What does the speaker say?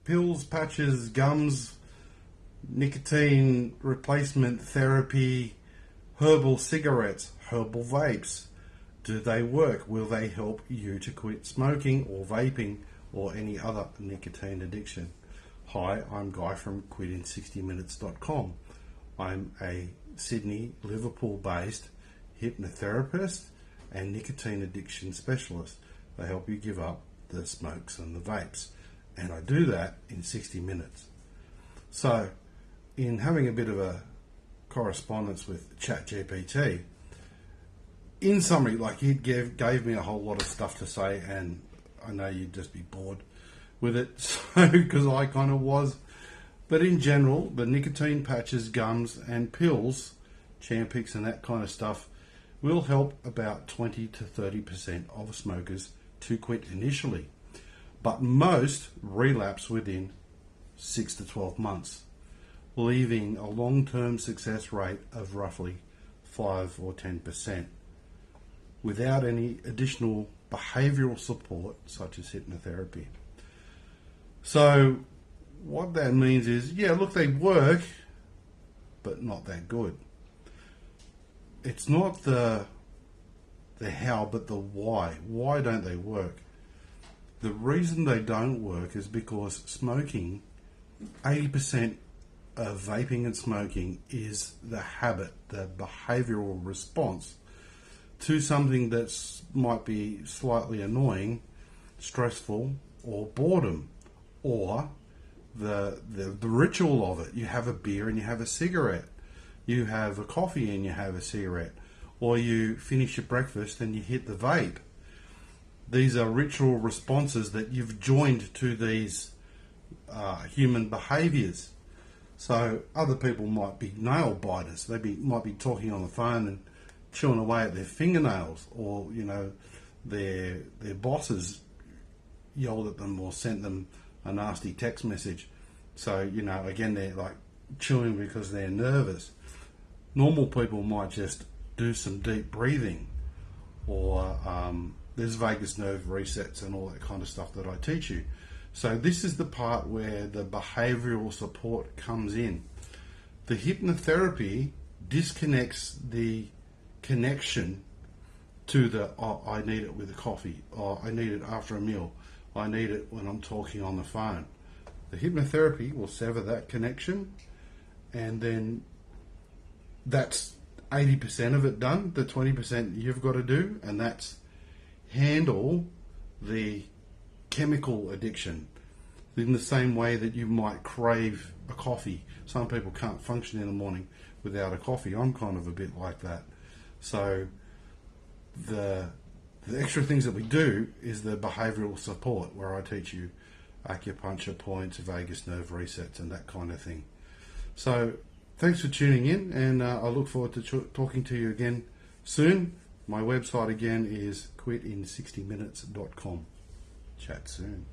pills, patches, gums, nicotine replacement therapy, herbal cigarettes, herbal vapes. Do they work? Will they help you to quit smoking or vaping or any other nicotine addiction? Hi, I'm Guy from quitin60minutes.com. I'm a Sydney, Liverpool-based hypnotherapist and nicotine addiction specialist. I help you give up the smokes and the vapes, and I do that in 60 minutes. So, in having a bit of a correspondence with ChatGPT, in summary, like, he gave me a whole lot of stuff to say, and I know you'd just be bored with it, so because I kind of was. But in general, the nicotine patches, gums, and pills, Champix and that kind of stuff, will help about 20 to 30% of smokers to quit initially. But most relapse within 6 to 12 months, leaving a long-term success rate of roughly 5 or 10%, without any additional behavioural support such as hypnotherapy. So what that means is, yeah, look, they work, but not that good. It's not the how, but the why. Why don't they work? The reason they don't work is because smoking, 80% of vaping and smoking is the habit, the behavioural response to something that might be slightly annoying, stressful, or boredom, or the ritual of it. You have a beer and you have a cigarette. You have a coffee and you have a cigarette. Or you finish your breakfast and you hit the vape. These are ritual responses that you've joined to these human behaviours. So other people might be nail biters. They might be talking on the phone and chewing away at their fingernails, or their bosses yelled at them or sent them a nasty text message. So again, they're like chewing because they're nervous. Normal people might just do some deep breathing, or there's vagus nerve resets and all that kind of stuff that I teach you. So this is the part where the behavioural support comes in. The hypnotherapy disconnects the connection to the, oh, I need it with a coffee, or I need it after a meal, I need it when I'm talking on the phone. The hypnotherapy will sever that connection, and then that's 80% of it done. The 20% you've got to do, and that's handle the chemical addiction in the same way that you might crave a coffee. Some people can't function in the morning without a coffee. I'm kind of a bit like that. So the extra things that we do is the behavioural support, where I teach you acupuncture points, vagus nerve resets, and that kind of thing. So thanks for tuning in, and I look forward to talking to you again soon. My website again is quitin60minutes.com. Chat soon.